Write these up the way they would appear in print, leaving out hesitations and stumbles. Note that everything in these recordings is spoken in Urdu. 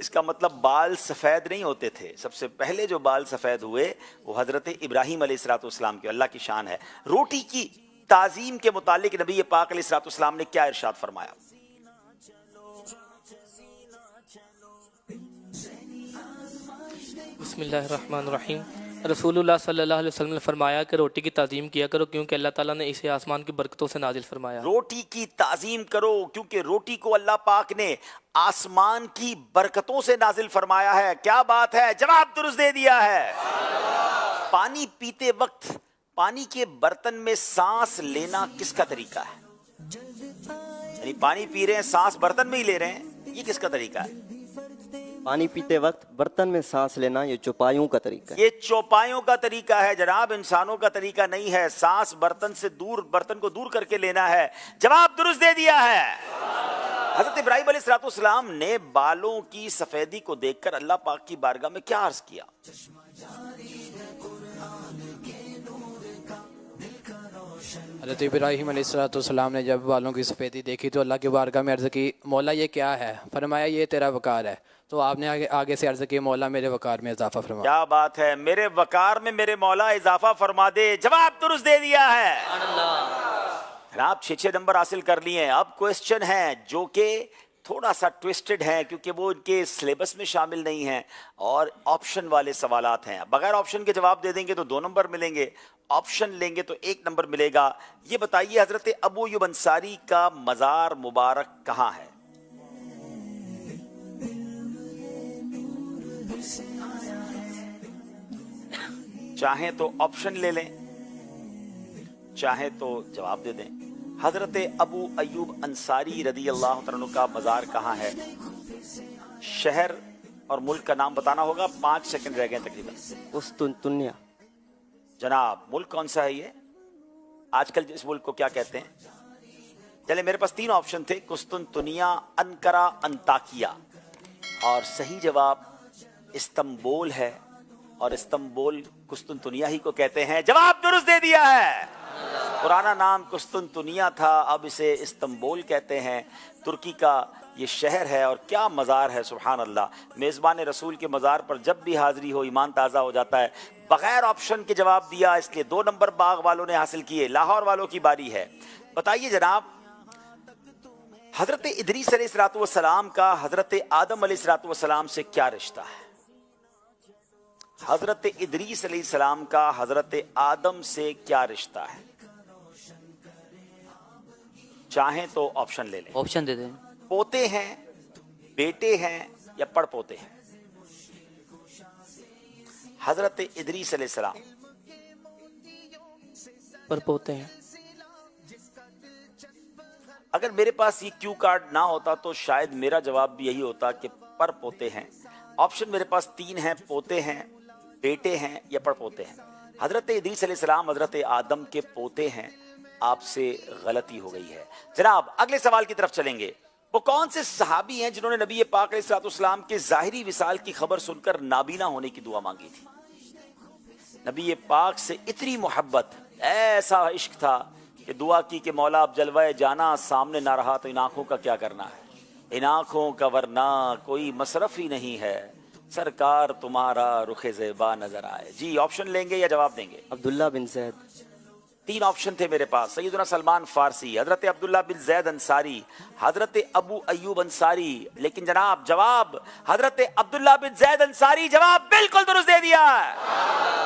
اس کا مطلب بال سفید نہیں ہوتے تھے. سب سے پہلے جو بال سفید ہوئے وہ حضرت ابراہیم علیہ الصلوۃ والسلام کے. اللہ کی شان ہے. روٹی کی تعظیم کے متعلق نبی پاک علیہ الصلوۃ والسلام نے کیا ارشاد فرمایا؟ بسم اللہ الرحمن الرحیم. رسول اللہ صلی اللہ علیہ وسلم نے فرمایا کہ روٹی کی تعظیم کیا کرو کیونکہ اللہ تعالیٰ نے اسے آسمان کی برکتوں سے نازل فرمایا. روٹی کی تعظیم کرو کیونکہ روٹی کو اللہ پاک نے آسمان کی برکتوں سے نازل فرمایا ہے. کیا بات ہے، جواب درست دے دیا ہے. پانی پیتے وقت پانی کے برتن میں سانس لینا کس کا طریقہ ہے؟ یعنی پانی پی رہے ہیں، سانس برتن میں ہی لے رہے ہیں، یہ کس کا طریقہ ہے؟ پانی پیتے وقت برتن میں سانس لینا یہ چوپایوں کا طریقہ ہے. یہ چوپایوں کا طریقہ ہے جناب، انسانوں کا طریقہ نہیں ہے. سانس برتن سے دور، برتن کو دور کر کے لینا ہے. جواب درست دے دیا ہے. حضرت ابراہیم علیہ الصلوۃ والسلام نے بالوں کی سفیدی کو دیکھ کر اللہ پاک کی بارگاہ میں کیا عرض کیا؟ حضرت ابراہیم علیہ الصلوۃ والسلام نے جب بالوں کی سفیدی دیکھی تو اللہ کی بارگاہ میں عرض کی، مولا یہ کیا ہے؟ فرمایا یہ تیرا وقار ہے. تو آپ نے آگے سے عرض کی، مولا میرے وقار میں اضافہ فرما. کیا بات ہے، میرے وقار میں میرے مولا اضافہ فرما دے. جواب درست دے دیا ہے. آپ 6 نمبر حاصل کر لیے ہیں. اب کوسچن ہیں جو کہ تھوڑا سا ٹویسٹڈ ہیں کیونکہ وہ ان کے سلیبس میں شامل نہیں ہیں اور آپشن والے سوالات ہیں. بغیر آپشن کے جواب دے دیں گے تو 2 نمبر ملیں گے، آپشن لیں گے تو 1 نمبر ملے گا. یہ بتائیے حضرت ابو ایوب انصاری کا مزار مبارک کہاں ہے؟ چاہیں تو آپشن لے لیں، چاہیں تو جواب دے دیں. حضرت ابو ایوب انصاری رضی اللہ عنہ کا مزار کہاں ہے؟ شہر اور ملک کا نام بتانا ہوگا. 5 سیکنڈ رہ گئے تقریباً. قسطنطنیہ. جناب ملک کون سا ہے یہ؟ آج کل اس ملک کو کیا کہتے ہیں؟ چلے میرے پاس 3 آپشن تھے، قسطنطنیہ، انقرہ، انطاکیہ، اور صحیح جواب استنبول ہے. اور استنبول قسطنطنیہ ہی کو کہتے ہیں. جواب درست دے دیا ہے. پرانا نام قسطنطنیہ تھا، اب اسے استنبول کہتے ہیں. ترکی کا یہ شہر ہے اور کیا مزار ہے، سبحان اللہ. میزبان رسول کے مزار پر جب بھی حاضری ہو ایمان تازہ ہو جاتا ہے. بغیر آپشن کے جواب دیا، اس لیے 2 نمبر باغ والوں نے حاصل کیے. لاہور والوں کی باری ہے. بتائیے جناب، حضرت ادریس علیہ الصلوۃ والسلام کا حضرت آدم علیہ الصلوۃ والسلام سے کیا رشتہ ہے؟ حضرت ادریس علیہ السلام کا حضرت آدم سے کیا رشتہ ہے؟ چاہیں تو آپشن لے لیں. آپشن دے دیں. پوتے ہیں، بیٹے ہیں یا پڑ پوتے ہیں؟ حضرت ادریس علیہ السلام پر پوتے ہیں. اگر میرے پاس یہ کیو کارڈ نہ ہوتا تو شاید میرا جواب بھی یہی ہوتا کہ پر پوتے ہیں. آپشن میرے پاس 3 ہیں، پوتے ہیں، بیٹے ہیں یا پڑ پوتے ہیں. حضرت ادریس علیہ السلام حضرت آدم کے پوتے ہیں. آپ سے غلطی ہو گئی ہے. جناب اگلے سوال کی طرف چلیں گے. وہ کون سے صحابی ہیں جنہوں نے نبی پاک علیہ الصلوۃ والسلام کے ظاہری وصال کی خبر سن کر نابینا ہونے کی دعا مانگی تھی؟ نبی پاک سے اتنی محبت، ایسا عشق تھا کہ دعا کی کہ مولا اب جلوہ جانا سامنے نہ رہا تو ان آنکھوں کا کیا کرنا ہے، ان آنکھوں کا ورنہ کوئی مصرف ہی نہیں ہے، سرکار تمہارا رخ زیبا نظر آئے. جی آپشن لیں گے یا جواب دیں گے؟ عبداللہ بن زید. 3 آپشن تھے میرے پاس. سیدنا سلمان فارسی، حضرت عبداللہ بن زید انصاری، حضرت ابو ایوب انصاری. لیکن جناب جواب حضرت عبداللہ بن زید انصاری. جواب بالکل درست دے دیا.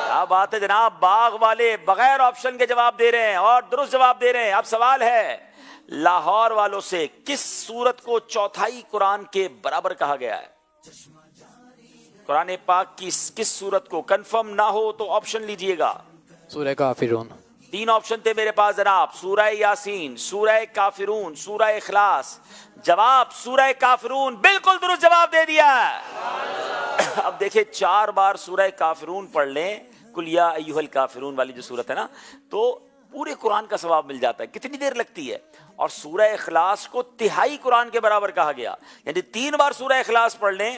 کیا بات ہے جناب، باغ والے بغیر آپشن کے جواب دے رہے ہیں اور درست جواب دے رہے ہیں. اب سوال ہے لاہور والوں سے، کس سورت کو چوتھائی قرآن کے برابر کہا گیا ہے؟ قرآن پاک کی کس سورت کو؟ کنفرم نہ ہو تو آپشن لیجئے گا. سورہ کافرون. 3 آپشن تھے میرے پاس جناب، سورہ یاسین، سورہ کافرون، سورہ اخلاص. جواب سورہ کافرون. بالکل درست جواب دے دیا. اب دیکھیں 4 بار سورہ کافرون پڑھ لیں، قل یا ایھا الکافرون والی جو سورت ہے نا، تو پورے قرآن کا ثواب مل جاتا ہے. کتنی دیر لگتی ہے؟ اور سورہ اخلاص کو 1/3 قرآن کے برابر کہا گیا. یعنی 3 بار سورہ اخلاص پڑھ لیں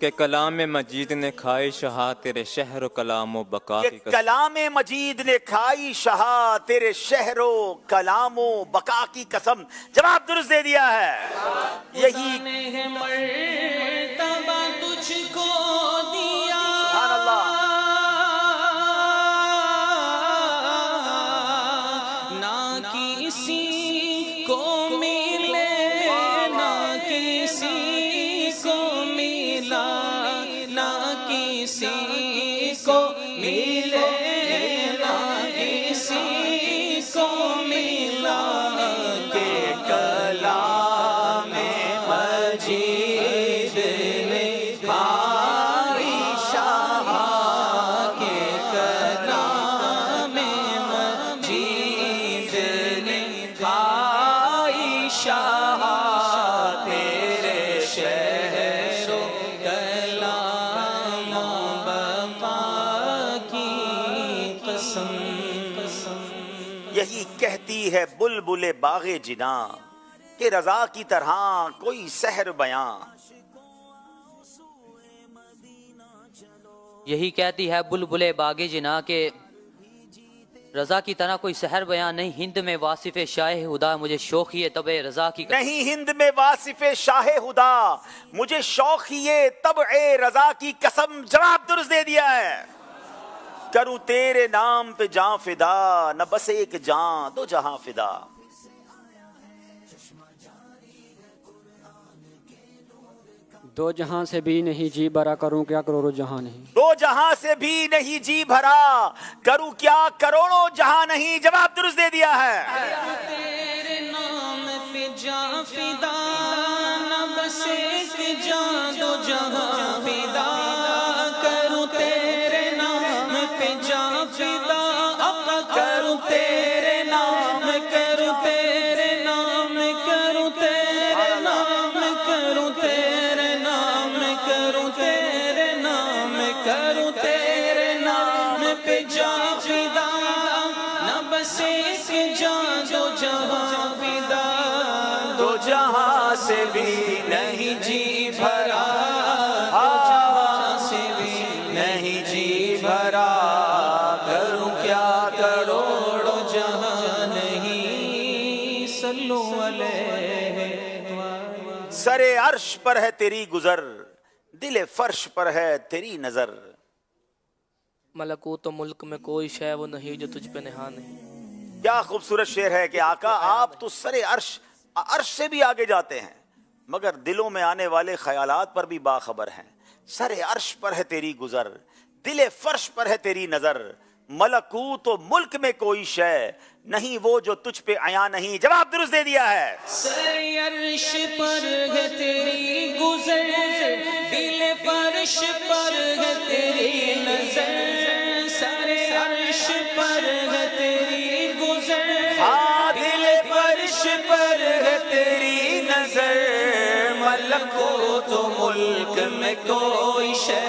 کہ کلام مجید نے کھائی شہا تیرے شہر و کلام و بقا کی قسم، کلام مجید نے کھائی شہا تیرے شہر و کلام و بقا کی قسم۔ جواب درست دے دیا ہے، یہی نے مرتبہ تجھ کو دیا، سبحان اللہ، نہ کسی کو ملے نہ کسی کو ملا، نہ کسی کو ملے نہ کسی کو ملا، کہ کلام مجید نے کھائی شہا، کہ کلام مجید نے کھائی شہا، تیرے شہر و کلام و بقا کی قسم۔ یہی کہتی ہے بلبل باغ جناں کہ رضا کی طرح کوئی سحر بیاں۔ یہی کہتی ہے بلبل باغ جنا کہ رضا کی طرح کوئی سحر بیان نہیں، ہند میں واصف شاہ خدا مجھے شوقی طب رضا کی قسم، نہیں ہند میں واصف شاہ خدا مجھے شوقی طبع رضا کی قسم۔ جواب درست دے دیا ہے، کروں تیرے نام پہ جاں فدا، نہ بس ایک جاں دو جہاں فدا۔ دو جہاں سے بھی نہیں جی بھرا، کروں کیا کروڑوں جہاں نہیں، دو جہاں سے بھی نہیں جی بھرا، کروں کیا کروڑوں جہاں نہیں۔ جواب درست دے دیا ہے، تیرے نام پہ جاں فدا، نہ بس ایک جاں دو جہاں فدا، کروں تیرے نام پہ جاں فدا، آقا کروں تیرے نام، کروں تیرے نام، کروں تیرے نام، کروں تیرے نام، کروں تیرے نام، کروں تیرے نام پہ جاں فدا، نہ بس ایک جاں دو جہاں فدا، دو جہاں سے بھی نہیں جی بھرا، دو جہاں سے بھی نہیں جی بھرا، کروں کیا کروڑوں جہاں نہیں، صلو علیہ۔ سر عرش پر ہے تیری گزر، دل فرش پر ہے تیری نظر۔ ملکوت و ملک میں کوئی شے وہ نہیں جو تجھ پہ نہا نہیں۔ کیا خوبصورت شعر ہے کہ آقا آپ تو سر عرش سے بھی آگے جاتے ہیں، مگر دلوں میں آنے والے خیالات پر بھی باخبر ہیں۔ سر عرش پر ہے تیری گزر، دل فرش پر ہے تیری نظر، ملکوت و ملک میں کوئی شے نہیں وہ جو تجھ پہ عیاں نہیں۔ جواب درست دے دیا ہے، سر عرش پر ہے تیری گزر، دل فرش فرش پر ہے تیری نظر سارے عرش پر ہے تیری گزر ہاں دل فرش پر ہے تیری نظر ملکوت و ملک میں کوئی شے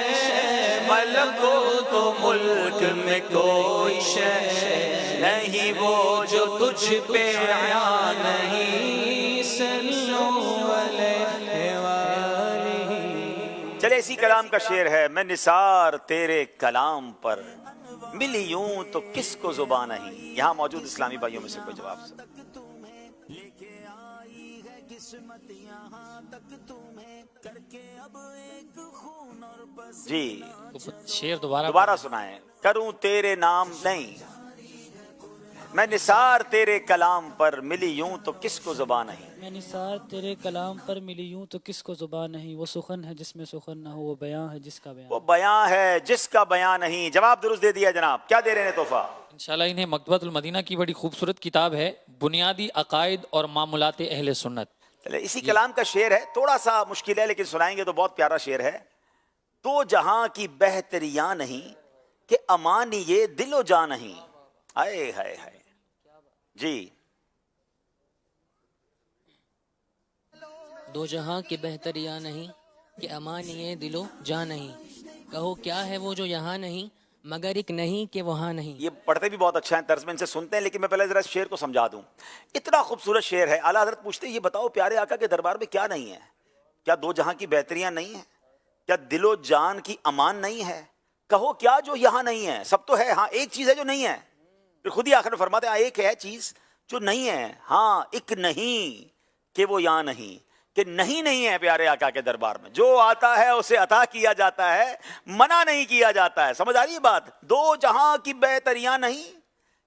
ملکوت و ملک میں کوئی شے نہیں وہ جو تجھ پہ آیا نہیں صلو علیہ وآلہ. چلے اسی کلام کا شعر ہے، میں نثار تیرے کلام پر ملی یوں تو کس کو زبان نہیں. یہاں موجود اسلامی بھائیوں میں سے کوئی جواب سے جی شعر دوبارہ سنائیں. کروں تیرے نام نہیں، میں نثار تیرے کلام پر ملی یوں تو کس کو زبان نہیں. میں نثار تیرے کلام پر ملی یوں تو کس کو زبان نہیں. وہ سخن ہے جس میں سخن نہ ہو، وہ بیاں ہے جس کا بیان. وہ بیاں ہے جس کا بیان نہیں. جواب درست دے دیا جناب. کیا دے رہے ہیں تحفہ؟ انشاءاللہ انہیں مکتبۃ المدینہ کی بڑی خوبصورت کتاب ہے، بنیادی عقائد اور معمولات اہل سنت. چلے اسی کلام کا شعر ہے، تھوڑا سا مشکل ہے لیکن سنائیں گے تو بہت پیارا شعر ہے. تو جہاں کی بہتریاں نہیں کہ امانی یہ دل و جاں نہیں. ہائے ہائے ہائے جی. دو جہاں کی بہتریاں نہیں کہ امان یہ دل و جاں نہیں. کہو کیا ہے وہ جو یہاں نہیں مگر ایک نہیں کہ وہاں نہیں. یہ پڑھتے بھی بہت اچھا ہے، طرز میں ان سے سنتے ہیں، لیکن میں پہلے ذرا شعر کو سمجھا دوں. اتنا خوبصورت شعر ہے. اعلیٰ حضرت پوچھتے ہیں یہ بتاؤ پیارے آقا کے دربار میں کیا نہیں ہے؟ کیا دو جہاں کی بہتریاں نہیں ہیں؟ کیا دل و جان کی امان نہیں ہے؟ کہو کیا جو یہاں نہیں ہے؟ سب تو ہے، ہاں ایک چیز ہے جو نہیں ہے. پھر خود ہی آخر میں فرماتے ہیں ایک ہے چیز جو نہیں ہے، ہاں ایک نہیں کہ وہ یہاں نہیں. کہ نہیں ہے پیارے آقا کے دربار میں. جو آتا ہے اسے عطا کیا جاتا ہے، منع نہیں کیا جاتا ہے. سمجھ آ رہی ہے بات؟ دو جہاں کی بہتریاں نہیں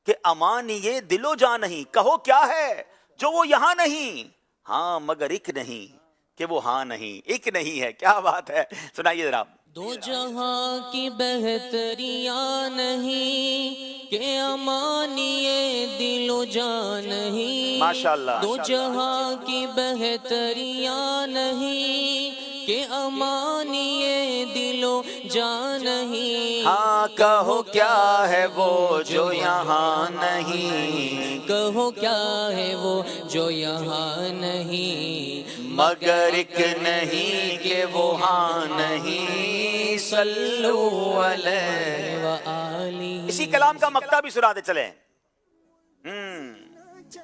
کہ امان یہ دل و جان نہیں. کہو کیا ہے جو وہ یہاں نہیں، ہاں مگر ایک نہیں کہ وہ ہاں نہیں. ایک نہیں ہے. کیا بات ہے، سنائیے ذرا. دو جہاں کی بہتریاں نہیں کہ امان یہ دل و جاں نہیں. ماشاءاللہ. دو جہاں کی بہتریاں نہیں کہ امان یہ دل و جاں نہیں. ہاں کہو کیا ہے وہ جو یہاں نہیں. کہو کیا ہے وہ جو یہاں نہیں مگر ایک نہیں کہ وہ ہاں نہیں. صلو علیہ وآلہ. اسی کلام کا مقطع بھی سنا دے چلیں.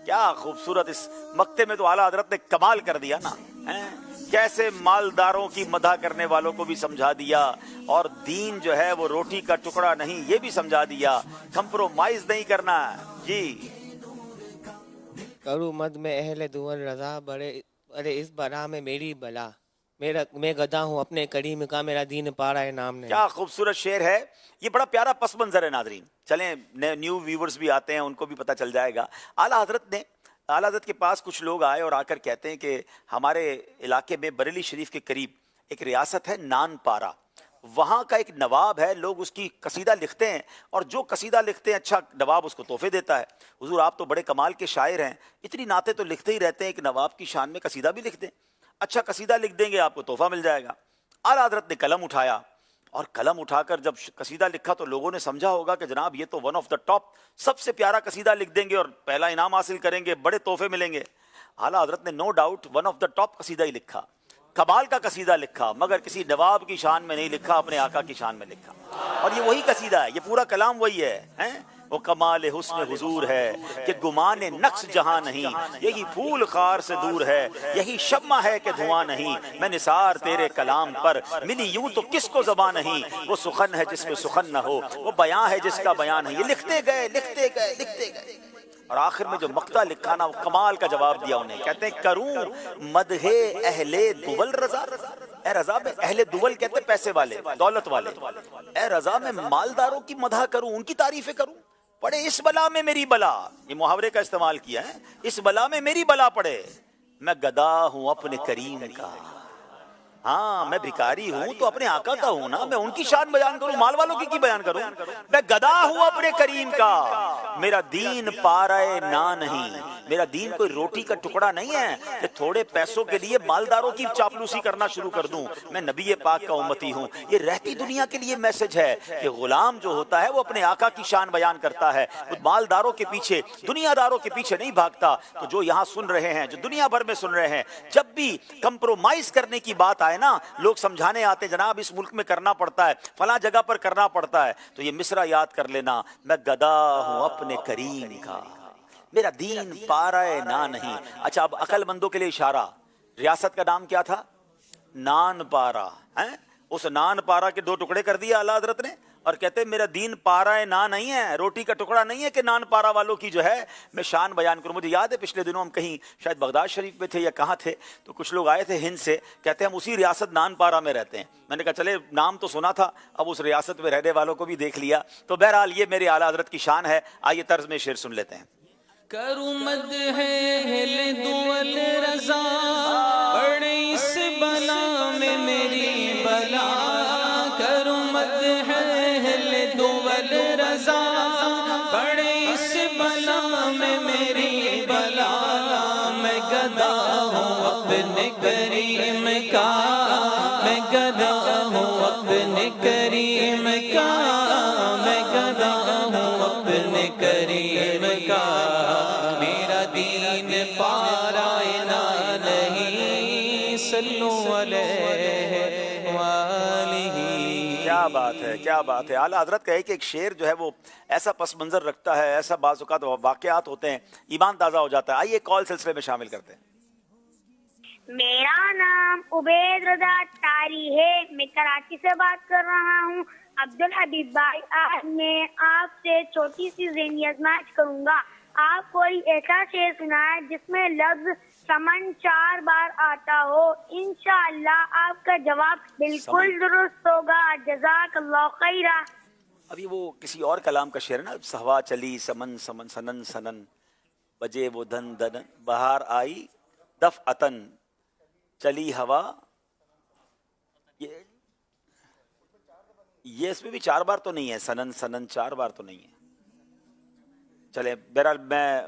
کیا خوبصورت اس مقطع میں تو اعلیٰ حضرت نے کمال کر دیا نا. کیسے مالداروں کی مدح کرنے والوں کو بھی سمجھا دیا، اور دین جو ہے وہ روٹی کا ٹکڑا نہیں یہ بھی سمجھا دیا. کمپرومائز نہیں کرنا. جی. کروں مد میں اہل دول رضا بڑے ارے اس بلا میں میری بلا. میں گدا ہوں اپنے کریم کا، میرا دین پارا ہے نام نہیں. کیا خوبصورت شعر ہے. یہ بڑا پیارا پس منظر ہے ناظرین. چلیں نیو ویورز بھی آتے ہیں، ان کو بھی پتہ چل جائے گا. اعلیٰ حضرت کے پاس کچھ لوگ آئے اور آ کر کہتے ہیں کہ ہمارے علاقے میں بریلی شریف کے قریب ایک ریاست ہے نان پارا، وہاں کا ایک نواب ہے، لوگ اس کی قصیدہ لکھتے ہیں، اور جو قصیدہ لکھتے ہیں اچھا نواب اس کو تحفے دیتا ہے. حضور آپ تو بڑے کمال کے شاعر ہیں، اتنی نعتیں تو لکھتے ہی رہتے ہیں، ایک نواب کی شان میں قصیدہ بھی لکھ دیں. اچھا قصیدہ لکھ دیں گے آپ کو تحفہ مل جائے گا. اعلیٰ حضرت نے قلم اٹھایا، اور قلم اٹھا کر جب قصیدہ لکھا تو لوگوں نے سمجھا ہوگا کہ جناب یہ تو ون آف دا ٹاپ، سب سے پیارا قصیدہ لکھ دیں گے اور پہلا انعام حاصل کریں گے، بڑے تحفے ملیں گے. اعلیٰ حضرت نے no doubt one of the top قصیدہ ہی لکھا، کمال کا قصیدہ لکھا، مگر کسی نواب کی شان میں نہیں لکھا، اپنے آقا کی شان میں لکھا. اور یہ وہی قصیدہ ہے، یہ پورا کلام وہی ہے. وہ کمال حسن حضور ہے کہ گمان نقص جہاں نہیں. یہی پھول خار سے دور ہے، یہی شمع ہے کہ دھواں نہیں. میں نثار تیرے کلام پر ملی یوں تو کس کو زبان نہیں. وہ سخن ہے جس میں سخن نہ ہو، وہ بیاں ہے جس کا بیان نہیں. یہ لکھتے گئے اور آخر میں جو مقطع لکھا نا وہ کمال کا جواب دیا انہیں. کہتے ہیں کروں مدح اہل دول رضا. اے رضا میں اہل دول کہتے ہیں پیسے والے، دولت والے. اے رضا میں مالداروں کی مدح کروں، ان کی تعریفیں کروں. پڑے اس بلا میں میری بلا. یہ محاورے کا استعمال کیا ہے. اس بلا میں میری بلا پڑے. میں گدا ہوں اپنے کریم کا. ہاں میں بھکاری ہوں تو اپنے آقا کا ہوں نا. میں ان کی شان بیان کروں، مال والوں کی بیان کروں. میں گدا ہوں اپنے کریم کا، میرا دین پارائے نا نہیں. میرا دین کوئی روٹی کا ٹکڑا نہیں ہے کہ تھوڑے پیسوں کے لیے مالداروں کی چاپلوسی کرنا شروع کر دوں. میں نبی پاک کا امتی ہوں. یہ رہتی دنیا کے لیے میسج ہے کہ غلام جو ہوتا ہے وہ اپنے آقا کی شان بیان کرتا ہے, وہ مالداروں کے پیچھے, دنیا داروں کے پیچھے نہیں بھاگتا. تو جو یہاں سن رہے ہیں, جو دنیا بھر میں سن رہے ہیں, جب بھی کمپرومائز کرنے کی بات آئے نا, لوگ سمجھانے آتے جناب اس ملک میں کرنا پڑتا ہے, فلاں جگہ پر کرنا پڑتا ہے, تو یہ مصرع یاد کر لینا, میں گدا ہوں اپنے کریم کا, میرا دین پارائے نہ نہیں. اچھا اب عقل مندوں کے لیے اشارہ, ریاست کا نام کیا تھا؟ نان پارا. اس نان پارا کے 2 ٹکڑے کر دیا اعلیٰ حضرت نے, اور کہتے ہیں میرا دین پارائے نہ نہیں ہے, روٹی کا ٹکڑا نہیں ہے کہ نان پارا والوں کی جو ہے میں شان بیان کروں. مجھے یاد ہے پچھلے دنوں ہم کہیں شاید بغداد شریف میں تھے یا کہاں تھے, تو کچھ لوگ آئے تھے ہند سے, کہتے ہیں ہم اسی ریاست نان پارا میں رہتے ہیں. میں نے کہا چلے نام تو سنا تھا, اب اس ریاست میں رہنے والوں کو بھی دیکھ لیا. تو بہرحال یہ میرے اعلیٰ حضرت کی شان ہے. آئیے طرز میں شعر سن لیتے ہیں. کروں مد ہے ہل دول رضا, پڑے اس بلا میں میری بلا. کروں مد ہے ہل دول رضا, پڑے اس بلا میں میری بلا. میں گدا ہوں اپنے کریم کا, میں گدا ہوں اپنے کریم کا, میں گدا ہوں اپنے کریم کا. میرا دین پارائے نہ نہیں, صلو علیہ وآلہ. کیا بات ہے, کیا بات ہے. اعلیٰ حضرت کہے کہ ایک شعر جو ہے وہ ایسا پس منظر رکھتا ہے, ایسا بعض اوقات واقعات ہوتے ہیں, ایمان تازہ ہو جاتا ہے. آئیے کال سلسلے میں شامل کرتے ہیں. میرا نام عبید رضا تاری ہے, میں کراچی سے بات کر رہا ہوں. عبدالحبیب بھائی, آج میں آپ سے چھوٹی سی ذہنی آزمائش کروں گا. آپ کوئی ایسا شعر سنائیں جس میں لفظ سمن 4 بار آتا ہو. انشاءاللہ آپ کا جواب بالکل درست ہوگا. جزاک اللہ خیرہ. ابھی وہ کسی اور کلام کا شعر ہے نا, ہوا چلی سمن سمن سنن سنن, بجے وہ دھن دھن, بہار آئی دفعتن, چلی ہوا. یہ اس میں بھی 4 بار تو نہیں ہے, سنن سنن 4 بار تو نہیں ہے. چلے بہرحال میں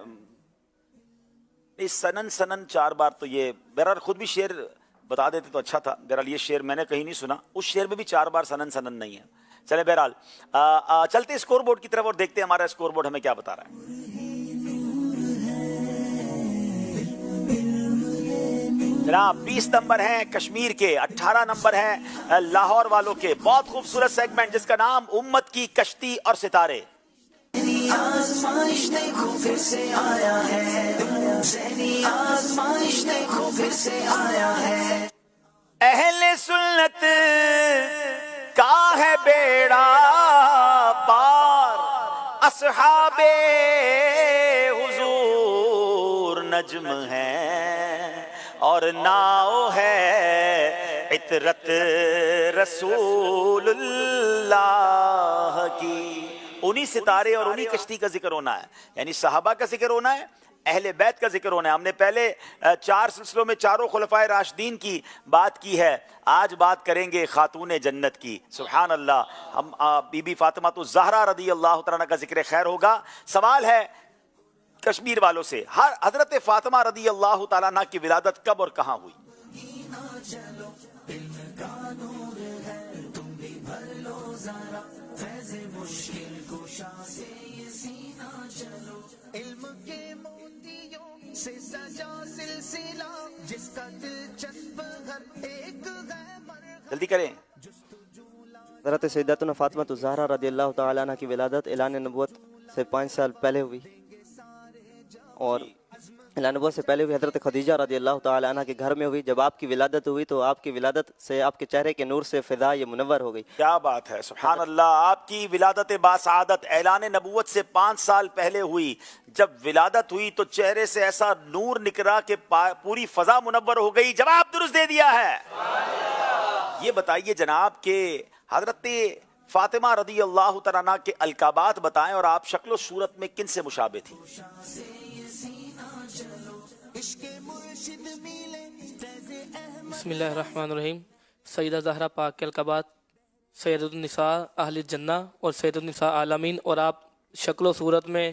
سنن سنن 4 بار تو یہ بہرحال خود بھی شعر بتا دیتے تو اچھا تھا. بہرحال یہ شعر میں نے کہیں نہیں سنا, اس شعر میں بھی 4 بار سنن سنن نہیں ہے. چلے بہرحال چلتے اسکور بورڈ کی طرف اور دیکھتے ہیں ہمارا اسکور بورڈ ہمیں کیا بتا رہا ہے. جناب 20 نمبر ہیں کشمیر کے, 18 نمبر ہیں لاہور والوں کے. بہت خوبصورت سیگمنٹ جس کا نام امت کی کشتی اور ستارے. آزمائش دیکھو پھر سے آیا ہے, ذہنی آزمائش دیکھو پھر سے آیا ہے. اہل سنت کا ہے بیڑا پار, اصحاب حضور نجم ہیں اور ناؤ ہے عطرت رسول اللہ کی. انہی ستارے اور انہی کشتی کا ذکر ہونا ہے, یعنی صحابہ کا ذکر ہونا ہے, اہل بیت کا ذکر ہونا ہے. ہم نے پہلے 4 سلسلوں میں چاروں خلفائے راشدین کی بات کی ہے, آج بات کریں گے خاتون جنت کی. سبحان اللہ. ہم بی بی فاطمہ الزہرا رضی اللہ تعالیٰ کا ذکر خیر ہوگا. سوال ہے کشمیر والوں سے, حضرت فاطمہ رضی اللہ تعالیٰ عنہ کی ولادت کب اور کہاں ہوئی؟ جلدی کریں. حضرت سیدتنا فاطمہ الزہرا رضی اللہ تعالیٰ عنہ کی ولادت اعلان نبوت سے 5 سال پہلے ہوئی, اور اعلان نبوت سے پہلے ہوئی حضرت خدیجہ رضی اللہ تعالیٰ عنہ کے گھر میں ہوئی. جب آپ کی ولادت ہوئی تو آپ کی ولادت سے آپ کے چہرے کے نور سے فضا یہ منور ہو گئی. کیا بات ہے, سبحان اللہ. آپ کی ولادت باسعادت اعلان نبوت سے 5 سال پہلے ہوئی. جب ولادت ہوئی تو چہرے سے ایسا نور نکلا کہ پوری فضا منور ہو گئی. جواب درست دے دیا ہے. یہ بتائیے جناب کہ حضرت فاطمہ رضی اللہ تعالیٰ عنہ کے القابات بتائیں, اور آپ شکل و صورت میں کن سے مشابہ تھی؟ بسم اللہ الرحمن الرحیم. سیدہ زہرا پاک کے القابات سید النساء اہل جنہ اور سید النساء عالمین, اور آپ شکل و صورت میں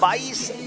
22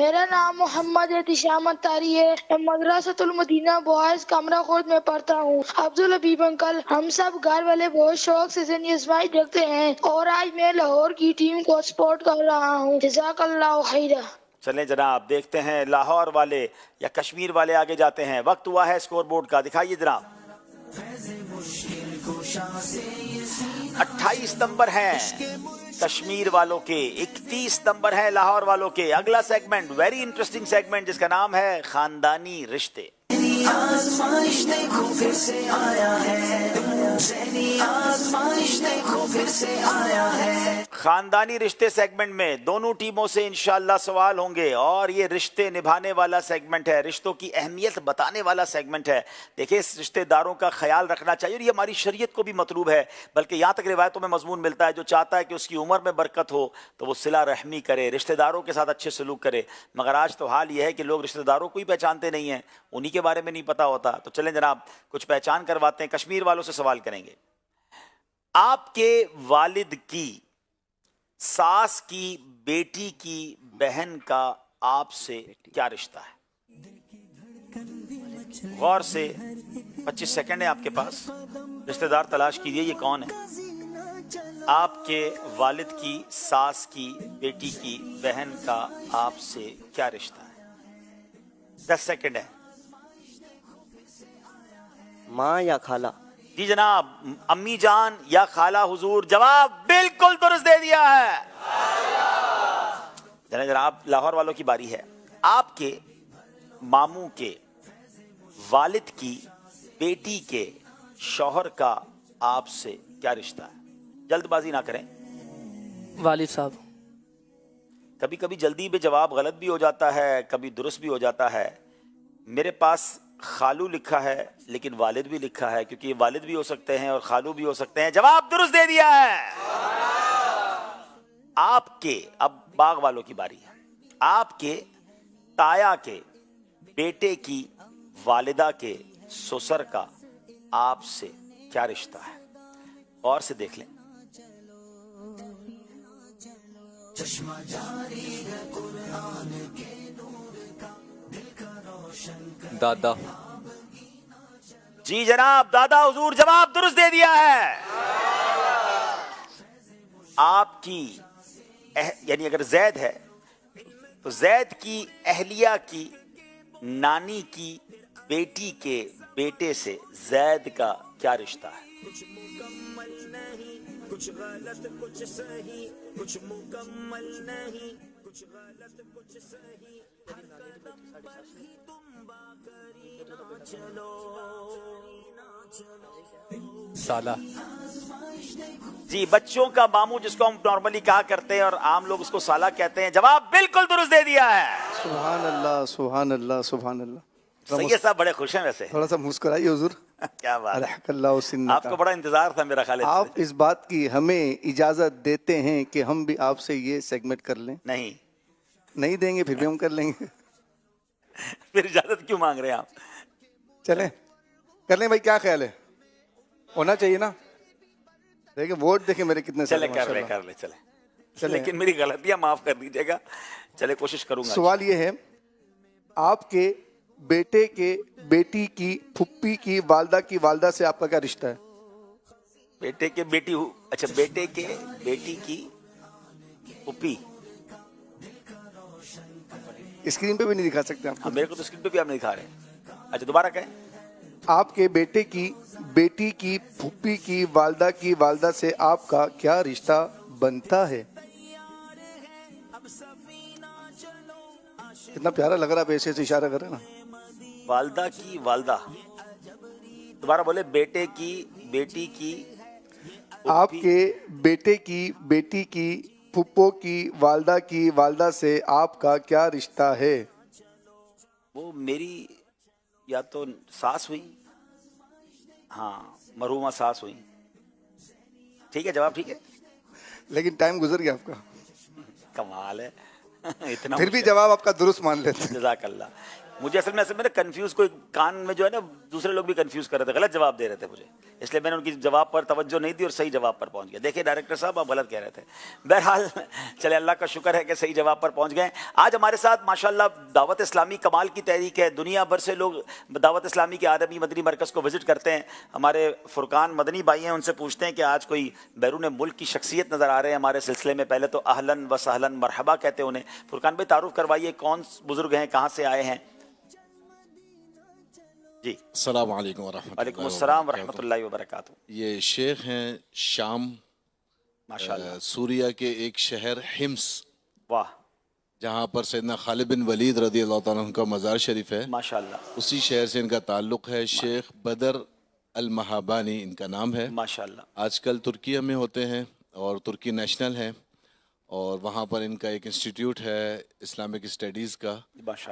میرا نام محمد احتشام اتاری ہے. میں مدرسۃ المدینہ بوائز کمرہ خود میں پڑھتا ہوں. عبدالحبیب انکل، ہم سب گھر والے بہت شوق سے ذہنی آزمائش دیکھتے ہیں اور آج میں لاہور کی ٹیم کو سپورٹ کر رہا ہوں. جزاک اللہ خیرہ. چلیں جناب دیکھتے ہیں لاہور والے یا کشمیر والے آگے جاتے ہیں. وقت ہوا ہے اسکور بورڈ کا، دکھائیے جناب. 28 نمبر ہیں کشمیر والوں کے، 31 نمبر ہیں لاہور والوں کے. اگلا سیگمنٹ ویری انٹرسٹنگ سیگمنٹ جس کا نام ہے خاندانی رشتے. آزمائش دیکھو پھر سے آیا ہے، ذہنی آزمائش دیکھو پھر سے آیا ہے. خاندانی رشتے سیگمنٹ میں دونوں ٹیموں سے انشاءاللہ سوال ہوں گے اور یہ رشتے نبھانے والا سیگمنٹ ہے، رشتوں کی اہمیت بتانے والا سیگمنٹ ہے. دیکھیں اس رشتے داروں کا خیال رکھنا چاہیے اور یہ ہماری شریعت کو بھی مطلوب ہے، بلکہ یہاں تک روایتوں میں مضمون ملتا ہے جو چاہتا ہے کہ اس کی عمر میں برکت ہو تو وہ صلہ رحمی کرے، رشتے داروں کے ساتھ اچھے سلوک کرے. مگر آج تو حال یہ ہے کہ لوگ رشتے داروں کو ہی پہچانتے نہیں ہیں، انہی کے بارے میں نہیں پتا ہوتا. تو چلیں جناب کچھ پہچان کرواتے ہیں. کشمیر والوں سے سوال کریں گے. آپ کے والد کی ساس کی بیٹی کی بہن کا آپ سے کیا رشتہ ہے؟ غور سے 25 سیکنڈ ہے آپ کے پاس، رشتہ دار تلاش کیجئے. یہ کون ہے؟ آپ کے والد کی ساس کی بیٹی کی بہن کا آپ سے کیا رشتہ ہے؟ 10 سیکنڈ ہے. ماں یا خالہ؟ جی جناب، امی جان یا خالہ حضور. جواب بالکل درست دے دیا ہے. جناب لاہور والوں کی باری ہے. آپ کے ماموں کے والد کی بیٹی کے شوہر کا آپ سے کیا رشتہ ہے؟ جلد بازی نہ کریں. والد صاحب. کبھی کبھی جلدی میں جواب غلط بھی ہو جاتا ہے، کبھی درست بھی ہو جاتا ہے. میرے پاس خالو لکھا ہے لیکن والد بھی لکھا ہے، کیونکہ یہ والد بھی ہو سکتے ہیں اور خالو بھی ہو سکتے ہیں. جواب درست دے دیا ہے. آپ کے، اب باغ والوں کی باری ہے، آپ کے تایا کے بیٹے کی والدہ کے سسر کا آپ سے کیا رشتہ ہے؟ غور سے دیکھ لیں. چشمہ جاری ہے قرآن کے نور کا، دل کا روشن کر. دادا. جی جناب دادا حضور. جواب درست دے دیا ہے. آپ کی یعنی اگر زید ہے تو زید کی اہلیہ کی نانی کی بیٹی کے بیٹے سے زید کا کیا رشتہ ہے؟ کچھ مکمل نہیں، کچھ غلط کچھ صحیح، کچھ مکمل نہیں، کچھ غلط کچھ صحیح، ہر قدم پر ہی تم باقری نہ چلو. سالہ. جی بچوں کا ماموں جس کو ہم نارملی کہا کرتے ہیں اور عام لوگ اس کو سالہ کہتے ہیں. جواب بالکل درست دے دیا ہے. سبحان اللہ سبحان اللہ سبحان اللہ. سید صاحب بڑے خوش ہیں ویسے. تھوڑا سا مسکرائیے حضور. کیا بات. الحق اللہ سنک. آپ کو بڑا انتظار تھا میرا خیال ہے. آپ اس بات کی ہمیں اجازت دیتے ہیں کہ ہم بھی آپ سے یہ سیگمنٹ کر لیں؟ نہیں دیں گے، پھر بھی ہم کر لیں گے. پھر اجازت کیوں مانگ رہے ہیں آپ؟ چلیں کر لیں بھائی، کیا خیال ہے؟ ہونا چاہیے نا. دیکھیں ووٹ دیکھیں میرے کتنے چلے کر لے چلے. لیکن میری غلطیاں معاف کر دیجیے گا. چلے کوشش کروں گا. سوال یہ ہے، آپ کے بیٹے کے بیٹی کی پھپھی کی والدہ کی والدہ سے آپ کا کیا رشتہ ہے؟ بیٹے کے بیٹی، اچھا بیٹے کے بیٹی کی پھپھی. اسکرین پہ بھی نہیں دکھا سکتے آپ؟ میرے کو تو اسکرین پہ بھی آپ نہیں دکھا رہے. اچھا دوبارہ کہیں. آپ کے بیٹے کی بیٹی کی پھپھی کی والدہ سے آپ کا کیا رشتہ بنتا ہے؟ کتنا پیارا لگ رہا ہے، ایسے سے اشارہ کر رہے ہیں نا. والدہ کی والدہ. دوبارہ بولے. بیٹے کی بیٹی کی. آپ کے بیٹے کی بیٹی کی پھپھو کی والدہ سے آپ کا کیا رشتہ ہے؟ وہ میری یا تو ساس ہوئی، ہاں مرحومہ ساس ہوئی. ٹھیک ہے جواب ٹھیک ہے. لیکن ٹائم گزر گیا آپ کا. کمال ہے. اتنا پھر بھی جواب آپ کا درست مان لیتے ہیں. جزاک اللہ. مجھے اصل میں نا کنفیوز کوئی کان میں جو ہے نا دوسرے لوگ بھی کنفیوز کر رہے تھے, غلط جواب دے رہے تھے مجھے, اس لیے میں نے ان کی جواب پر توجہ نہیں دی اور صحیح جواب پر پہنچ گیا. دیکھیں ڈائریکٹر صاحب آپ غلط کہہ رہے تھے. بہرحال چلے اللہ کا شکر ہے کہ صحیح جواب پر پہنچ گئے. آج ہمارے ساتھ ماشاءاللہ دعوت اسلامی کمال کی تحریک ہے, دنیا بھر سے لوگ دعوت اسلامی کے عالمی مدنی مرکز کو وزٹ کرتے ہیں. ہمارے فرقان مدنی بھائی ہیں, ان سے پوچھتے ہیں کہ آج کوئی بیرون ملک کی شخصیت نظر آ رہے ہیں ہمارے سلسلے میں. پہلے تو اہلاً و سہلاً مرحبا کہتے ہیں انہیں. فرقان بھائی تعارف کروائیے, کون بزرگ ہیں, کہاں سے آئے ہیں؟ جی السلام علیکم ورحمۃ اللہ. وعلیکم السلام ورحمۃ اللہ وبرکاتہ. یہ شیخ ہیں شام ماشاءاللہ, سوریہ کے ایک شہر حمص, واہ, جہاں پر سیدنا خالد بن ولید رضی اللہ تعالیٰ عنہ کا مزار شریف ہے. ماشاءاللہ, اسی شہر سے ان کا تعلق ہے. شیخ بدر المہابانی ان کا نام ہے. ماشاءاللہ. آج کل ترکیہ میں ہوتے ہیں اور ترکی نیشنل ہیں, اور وہاں پر ان کا ایک انسٹیٹیوٹ ہے اسلامک اسٹڈیز کا.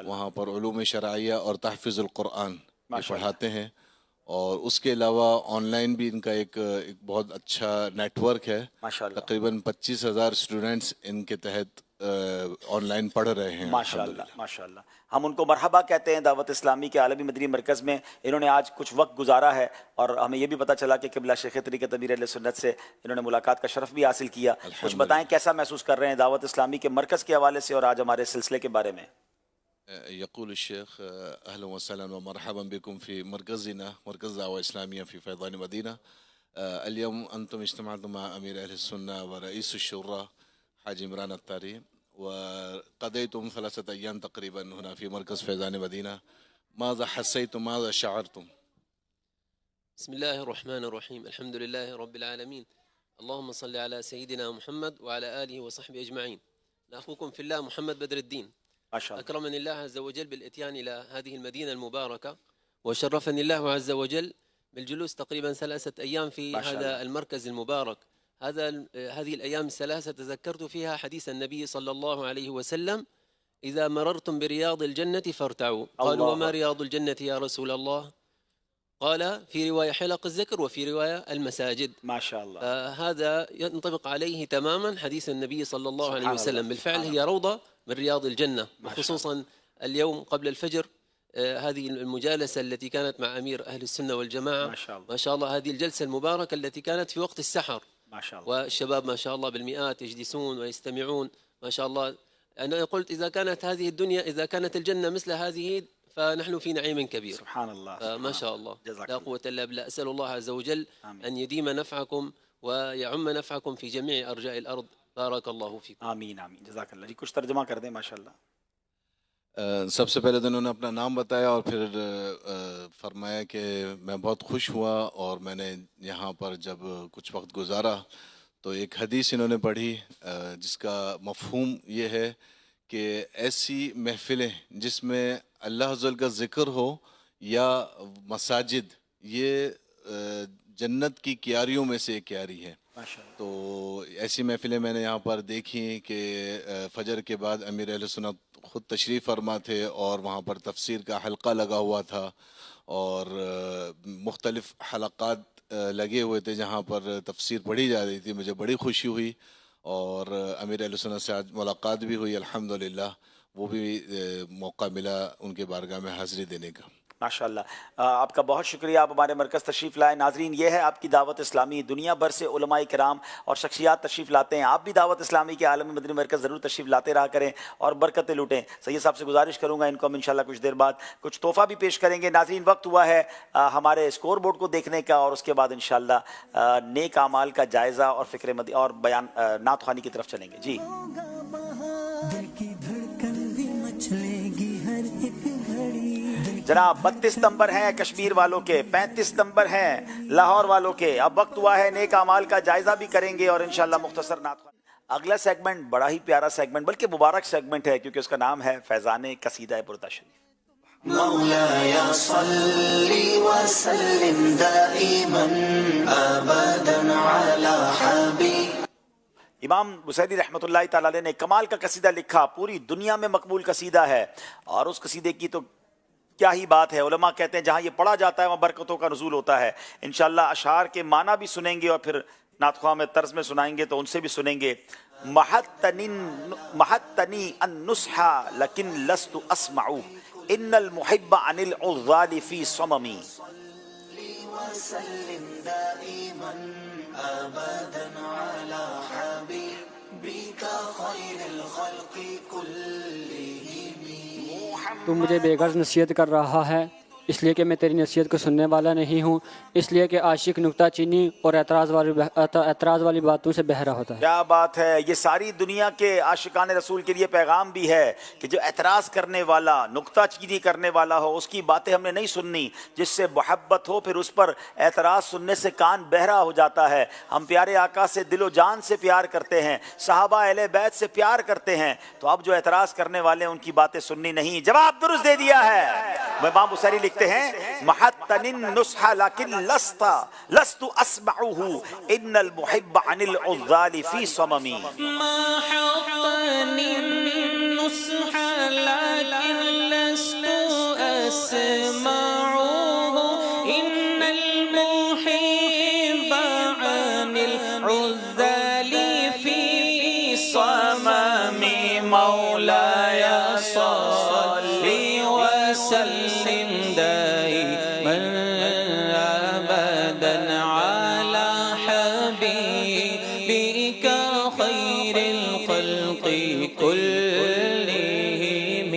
وہاں پر علوم شرعیہ اور تحفظ القرآن پڑھاتے ہیں. اور اس کے علاوہ آن لائن بھی ان کا ایک بہت اچھا نیٹ ورک ہے. تقریباً 25,000 اسٹوڈنٹس ان کے تحت آن لائن پڑھ رہے ہیں. ماشاءاللہ ماشاءاللہ. ہم ان کو مرحبا کہتے ہیں دعوت اسلامی کے عالمی مدنی مرکز میں. انہوں نے آج کچھ وقت گزارا ہے اور ہمیں یہ بھی پتہ چلا کہ قبلہ شیخ طریقت امیر اہل سنت سے انہوں نے ملاقات کا شرف بھی حاصل کیا. کچھ بتائیں کیسا محسوس کر رہے ہیں دعوت اسلامی کے مرکز کے حوالے سے اور آج ہمارے سلسلے کے بارے میں؟ يقول الشيخ أهلا وسهلا ومرحبا بكم في مركزنا, مركز دعوة إسلامية في فيضان مدينة. اليوم أنتم اجتمعتم مع أمير أهل السنة ورئيس الشورى حاج عمران الطاري, وقضيتم 3 أيام تقريبا هنا في مركز فيضان مدينة. ماذا حسيتم, ماذا شعرتم؟ بسم الله الرحمن الرحيم, الحمد لله رب العالمين, اللهم صل على سيدنا محمد وعلى آله وصحبه أجمعين. أنا أخوكم في الله محمد بدر الدين. أكرمني الله عز وجل بالإتيان إلى هذه المدينة المباركة, وشرفني الله عز وجل بالجلوس تقريبا 3 أيام في هذا المركز المبارك. هذه الأيام ال3 تذكرت فيها حديث النبي صلى الله عليه وسلم: إذا مررتم برياض الجنة فارتعوا. قالوا وما رياض الجنة يا رسول الله؟ قال في رواية حلق الذكر وفي رواية المساجد. ما شاء الله. هذا ينطبق عليه تماما حديث النبي صلى الله عليه وسلم. بالفعل هي روضة من رياض الجنة, خصوصا اليوم قبل الفجر هذه المجالسة التي كانت مع أمير أهل السنة والجماعة. ما شاء الله هذه الجلسة المباركة التي كانت في وقت السحر, ما شاء الله, والشباب ما شاء الله بالمئات يجلسون ويستمعون. ما شاء الله, أنا قلت إذا كانت هذه الدنيا, إذا كانت الجنة مثل هذه فنحن في نعيم كبير. سبحان الله. ما شاء الله, لا قوة إلا بالله. أسأل الله عز وجل أن يديم نفعكم ويعم نفعكم في جميع أرجاء الأرض. بارک اللہ فیکم. آمین آمین, جزاک اللہ. جی کچھ ترجمہ کر دیں. ماشاءاللہ. سب سے پہلے تو انہوں نے اپنا نام بتایا اور پھر فرمایا کہ میں بہت خوش ہوا, اور میں نے یہاں پر جب کچھ وقت گزارا تو ایک حدیث انہوں نے پڑھی جس کا مفہوم یہ ہے کہ ایسی محفلیں جس میں اللہ عز و جل کا ذکر ہو یا مساجد, یہ جنت کی کیاریوں میں سے ایک کیاری ہے. تو ایسی محفلیں میں نے یہاں پر دیکھی کہ فجر کے بعد امیر اہل سنت خود تشریف فرما تھے اور وہاں پر تفسیر کا حلقہ لگا ہوا تھا, اور مختلف حلقات لگے ہوئے تھے جہاں پر تفسیر پڑھی جا رہی تھی. مجھے بڑی خوشی ہوئی اور امیر اہل سنت سے آج ملاقات بھی ہوئی الحمدللہ. وہ بھی موقع ملا ان کے بارگاہ میں حاضری دینے کا. ماشاءاللہ. آپ کا بہت شکریہ, آپ ہمارے مرکز تشریف لائے. ناظرین, یہ ہے آپ کی دعوت اسلامی. دنیا بھر سے علماء کرام اور شخصیات تشریف لاتے ہیں. آپ بھی دعوت اسلامی کے عالمی مدنی مرکز ضرور تشریف لاتے رہا کریں اور برکتیں لوٹیں. سید صاحب سے گزارش کروں گا, ان کو ہم انشاءاللہ کچھ دیر بعد کچھ تحفہ بھی پیش کریں گے. ناظرین, وقت ہوا ہے ہمارے اسکور بورڈ کو دیکھنے کا, اور اس کے بعد انشاءاللہ نیک اعمال کا جائزہ اور فکر مدی اور بیان نعت خوانی کی طرف چلیں گے. جی جناب, 32 نمبر ہیں کشمیر والوں کے, 35 نمبر ہیں لاہور والوں کے. اب وقت ہوا ہے نیک اعمال کا جائزہ بھی کریں گے اور انشاءاللہ مختصر نعت خوانی. اگلا سیگمنٹ بڑا ہی پیارا سیگمنٹ, بلکہ مبارک سیگمنٹ ہے, کیونکہ اس کا نام ہے فیضان قصیدہ بردہ شریف. مولاي صل وسلم دائما ابدا على حبيب. امام بصیری رحمۃ اللہ تعالی علیہ نے کمال کا قصیدہ لکھا, پوری دنیا میں مقبول قصیدہ ہے, اور اس قصیدے کی تو کیا ہی بات ہے. علماء کہتے ہیں جہاں یہ پڑھا جاتا ہے وہاں برکتوں کا نزول ہوتا ہے. انشاءاللہ اشعار کے معنی بھی سنیں گے اور پھر نعت خواہ میں طرز میں سنائیں گے تو ان سے بھی سنیں گے. محتنی النصح لیکن لست اسمع, ان المحب عن العذال فی صممی. وسلم دائما ابدا على حبيبك خير الخلق كلهم. تو مجھے بے غرض نصیحت کر رہا ہے اس لیے کہ میں تیری نصیحت کو سننے والا نہیں ہوں، اس لیے کہ عاشق نکتہ چینی اور اعتراض والی باتوں سے بہرا ہوتا ہے. کیا بات ہے، یہ ساری دنیا کے عاشقان رسول کے لیے پیغام بھی ہے کہ جو اعتراض کرنے والا، نکتہ چینی کرنے والا ہو، اس کی باتیں ہم نے نہیں سننی. جس سے محبت ہو پھر اس پر اعتراض سننے سے کان بہرا ہو جاتا ہے. ہم پیارے آقا سے دل و جان سے پیار کرتے ہیں، صحابہ اہل بیت سے پیار کرتے ہیں، تو اب جو اعتراض کرنے والے ہیں ان کی باتیں سننی نہیں. جواب درست دے دیا ہے. امام بصری لکھتے ہیں محتن النصح لیکن لست اسمعه ان المحب عن العذال فی صممی. محتن النصح لیکن لست اسمعه ان المحب عن العذال فی صممی. مولاي صل وسلم دائما ابدا على حبيبك خير الخلق كلهم.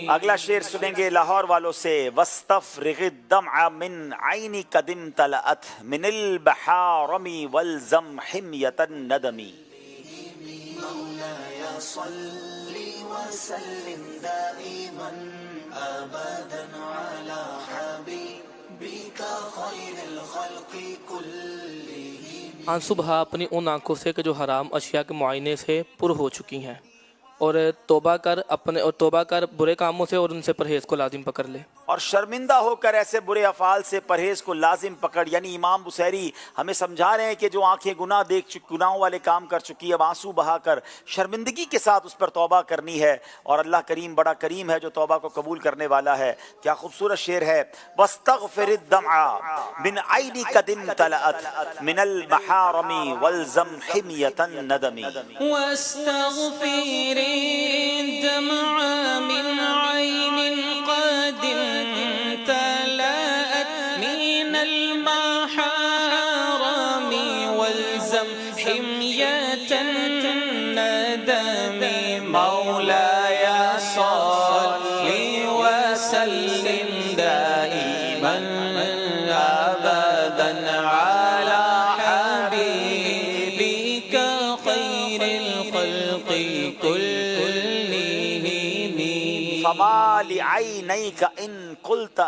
اگلا شعر سنیں گے لاہور والوں سے. واستفرغ الدمع من عین قدم طلعت من البحارم والزم حمیۃ الندم. مولاي صل وسلم دائما ابدا على حبيبك خير الخلق كلهم. آنسو بہا اپنی ان آنکھوں سے کہ جو حرام اشیاء کے معائنے سے پر ہو چکی ہیں، اور توبہ کر برے کاموں سے اور ان سے پرہیز کو لازم پکڑ لے. اور شرمندہ ہو کر ایسے برے افعال سے پرہیز کو لازم پکڑ. یعنی امام بصیری ہمیں سمجھا رہے ہیں کہ جو آنکھیں گناہوں والے کام کر چکی، اب آنسو بہا کر شرمندگی کے ساتھ اس پر توبہ کرنی ہے. اور اللہ کریم بڑا کریم ہے جو توبہ کو قبول کرنے والا ہے. کیا خوبصورت شعر ہے. واستغفر الدمع من عین قدم طلعت من المحارم والزم حمیۃ الندم. واستغفر الدمع من عين قد امتلأت من المحارم والزم حمية الندم. مولاي صل وسلم دائما أبدا على حبيبك خير الخلق كلهم. فما لعینیک ان قلت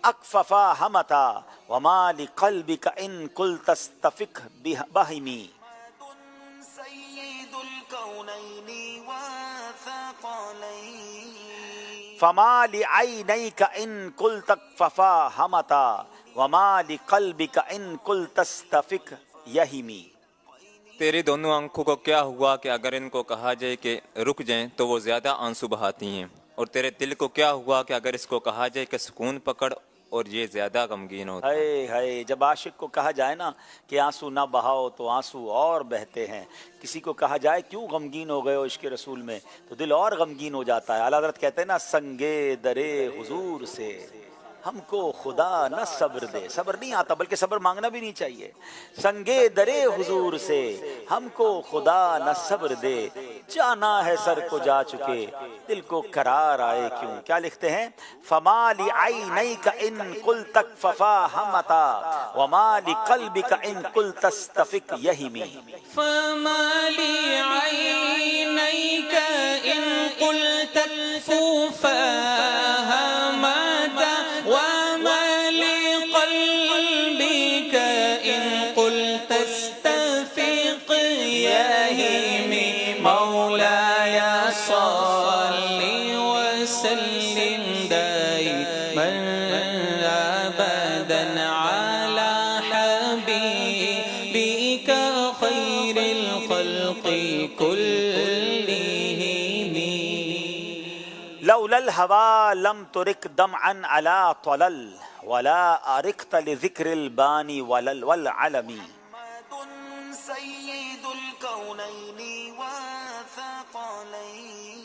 اکففا ہمتا وما لقلبک ان قلت استفق بہمی. سید الکونین وثقلین. فما لعینیک ان قلت اکففا ہمتا وما لقلبک ان قلت استفق یہمی. تیری دونوں آنکھوں کو کیا ہوا کہ اگر ان کو کہا جائے کہ رک جائیں تو وہ زیادہ آنسو بہاتی ہیں، اور تیرے دل کو کیا ہوا کہ اگر اس کو کہا جائے کہ سکون پکڑ اور یہ زیادہ غمگین ہوتا ہے. ہائے جب عاشق کو کہا جائے نا کہ آنسو نہ بہاؤ تو آنسو اور بہتے ہیں. کسی کو کہا جائے کیوں غمگین ہو گئے ہو عشق رسول میں تو دل اور غمگین ہو جاتا ہے. اعلیٰ حضرت کہتے ہیں نا سنگے درے حضور سے ہم کو خدا نہ صبر دے. صبر نہیں آتا بلکہ صبر مانگنا بھی نہیں چاہیے. سنگے درے حضور سے ہم کو خدا نہ صبر دے. جانا ہے سر کو جا چکے دل کو قرار آئے کیوں. کیا لکھتے ہیں. فما لعینیک ان قلت اکففا ہمتا وما لقلبک ان قلت استفق یہمی. فما لعینیک ان قلت اکففا ہمتا وما لقلبك إن قلت استفق يهيمي. مولاي صل وسلم دائما أبدا على حبيبك خير الخلق كلهم. لولا الهوى لم ترك دمعا على طلل ولا أرقت لذكر الباني والعلم. سید الکونین وثقلین.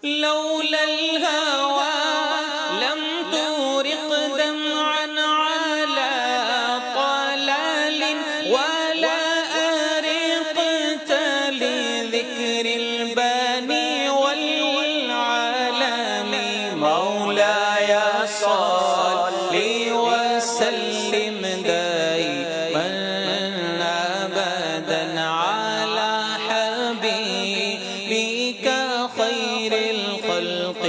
لولا الهوى لم تورق دمعا على طلال ولا أرقت لذكر الباني والعالم. مولاي صل وسلم دائما أبدا على حبيبك خير الخلق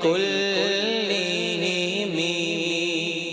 كلهم.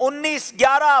19, 11,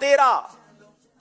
13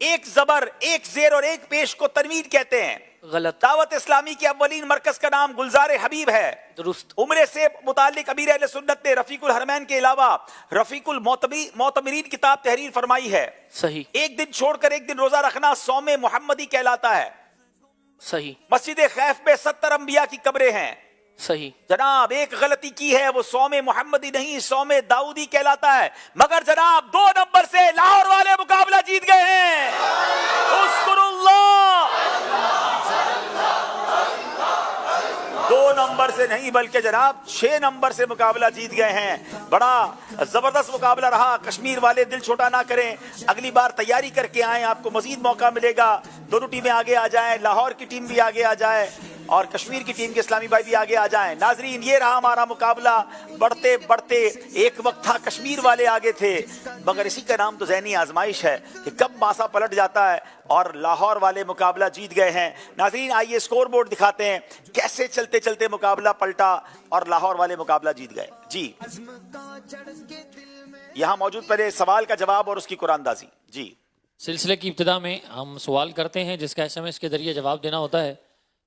ایک زبر، ایک زیر اور ایک پیش کو تنوین کہتے ہیں. غلط. دعوت اسلامی کے اولین مرکز کا نام گلزار حبیب ہے. درست. عمرے سے متعلق امیر اہل سنت نے رفیق الحرمین کے علاوہ رفیق المعتمرین کتاب تحریر فرمائی ہے. صحیح. ایک دن چھوڑ کر ایک دن روزہ رکھنا صوم محمدی کہلاتا ہے. صحیح. مسجد خیف میں 70 انبیاء کی قبریں ہیں. صحیح. جناب ایک غلطی کی ہے، وہ صوم محمدی نہیں صوم داؤدی کہلاتا ہے. مگر جناب 2 نمبر سے لاہور والے مقابلہ جیت گئے ہیں. اذکر اللہ. 2 نمبر سے نہیں بلکہ جناب 6 نمبر سے مقابلہ جیت گئے ہیں. بڑا زبردست مقابلہ رہا. کشمیر والے دل چھوٹا نہ کریں، اگلی بار تیاری کر کے آئیں، آپ کو مزید موقع ملے گا. دونوں ٹیمیں آگے آ جائیں، لاہور کی ٹیم بھی آگے آ جائے اور کشمیر کی ٹیم کے اسلامی بھائی بھی آگے آ جائیں. ناظرین یہ رہا ہمارا مقابلہ. بڑھتے بڑھتے ایک وقت تھا کشمیر والے آگے تھے، مگر اسی کا نام تو ذہنی آزمائش ہے کہ کب ماسا پلٹ جاتا ہے، اور لاہور والے مقابلہ جیت گئے ہیں. ناظرین آئیے اسکور بورڈ دکھاتے ہیں کیسے چلتے چلتے مقابلہ پلٹا اور لاہور والے مقابلہ جیت گئے. جی یہاں موجود پہلے سوال کا جواب اور اس کی قرآن اندازی. جی سلسلے کی ابتدا میں ہم سوال کرتے ہیں جس کا SMS کے ذریعے جواب دینا ہوتا ہے.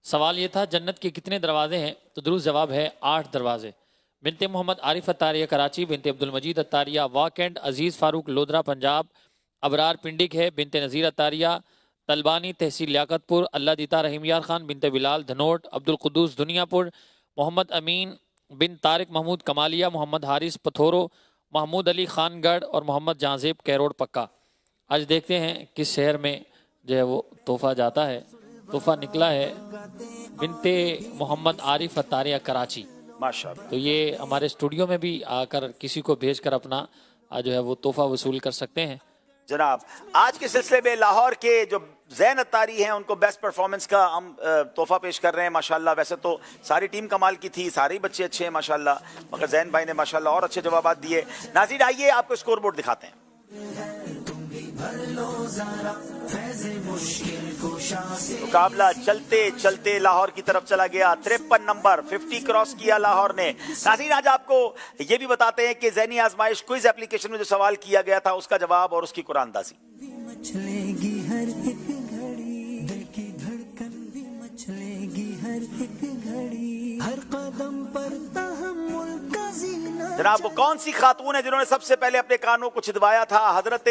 سوال یہ تھا جنت کے کتنے دروازے ہیں؟ تو درست جواب ہے 8 دروازے. بنت محمد عارف اتاریہ کراچی، بنت عبدالمجید اتاریہ واکنڈ، عزیز فاروق لودھرا پنجاب، ابرار پنڈک ہے، بنت نذیر اتاریہ طلبانی تحصیل لیاقت پور، اللہ دیتا رحیم یار خان بنت بلال دھنوٹ، عبدالقدوس دنیا پور، محمد امین بن طارق محمود کمالیہ، محمد حارث پتھورو، محمود علی خان گڑھ اور محمد جہانزیب کیروڑ پکا. آج دیکھتے ہیں کس شہر میں جو ہے وہ تحفہ جاتا ہے. تحفہ نکلا ہے بنت محمد عارف اتاریہ کراچی. ماشاءاللہ. تو یہ ہمارے اسٹوڈیو میں بھی آ کر کسی کو بھیج کر اپنا جو ہے وہ تحفہ وصول کر سکتے ہیں. جناب آج کے سلسلے میں لاہور کے جو زین اتاری ہیں ان کو بیسٹ پرفارمنس کا ہم تحفہ پیش کر رہے ہیں. ماشاءاللہ ویسے تو ساری ٹیم کمال کی تھی، سارے بچے اچھے ہیں ماشاءاللہ، مگر زین بھائی نے ماشاءاللہ اور اچھے جوابات دیے. ناظرین آئیے آپ کو اسکور بورڈ دکھاتے ہیں. مقابلہ چلتے چلتے لاہور کی طرف چلا گیا. 53 نمبر 50 کراس کیا لاہور نے. ناظرین آج آپ کو یہ بھی بتاتے ہیں کہ ذہنی آزمائش کوئز اپلیکیشن میں جو سوال کیا گیا تھا اس کا جواب اور اس کی قرآن اندازی. مچلے گی ہر ایک گھڑی، دل کی دھڑکن بھی مچلے گی ہر ایک گھڑی، ہر قدم پر تحمل کا زینہ. جناب وہ کون سی خاتون ہے جنہوں نے سب سے پہلے اپنے کانوں کو چھدوایا تھا؟ حضرت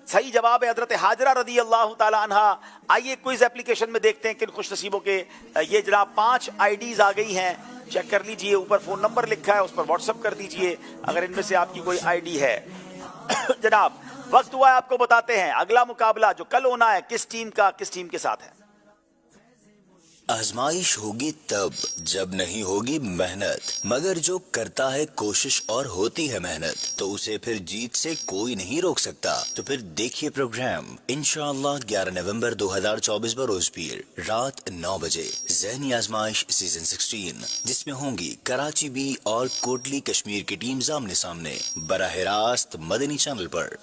صحیح جواب ہے حضرت حاجرہ رضی اللہ تعالی عنہ. آئیے کوئز اپلیکیشن میں دیکھتے ہیں کن خوش نصیبوں کے یہ جناب 5 IDs آ گئی ہیں. چیک کر لیجئے، اوپر فون نمبر لکھا ہے، اس پر واٹس ایپ کر دیجئے اگر ان میں سے آپ کی کوئی ID ہے. جناب وقت ہوا ہے آپ کو بتاتے ہیں اگلا مقابلہ جو کل ہونا ہے کس ٹیم کا کس ٹیم کے ساتھ ہے. آزمائش ہوگی تب جب نہیں ہوگی محنت، مگر جو کرتا ہے کوشش اور ہوتی ہے محنت تو اسے پھر جیت سے کوئی نہیں روک سکتا. تو پھر دیکھیے پروگرام انشاءاللہ 11 نومبر 2024 بروز پیر رات 9 بجے ذہنی آزمائش سیزن 16، جس میں ہوں گی کراچی بی اور کوٹلی کشمیر کی ٹیمز آمنے سامنے براہ راست مدنی چینل پر.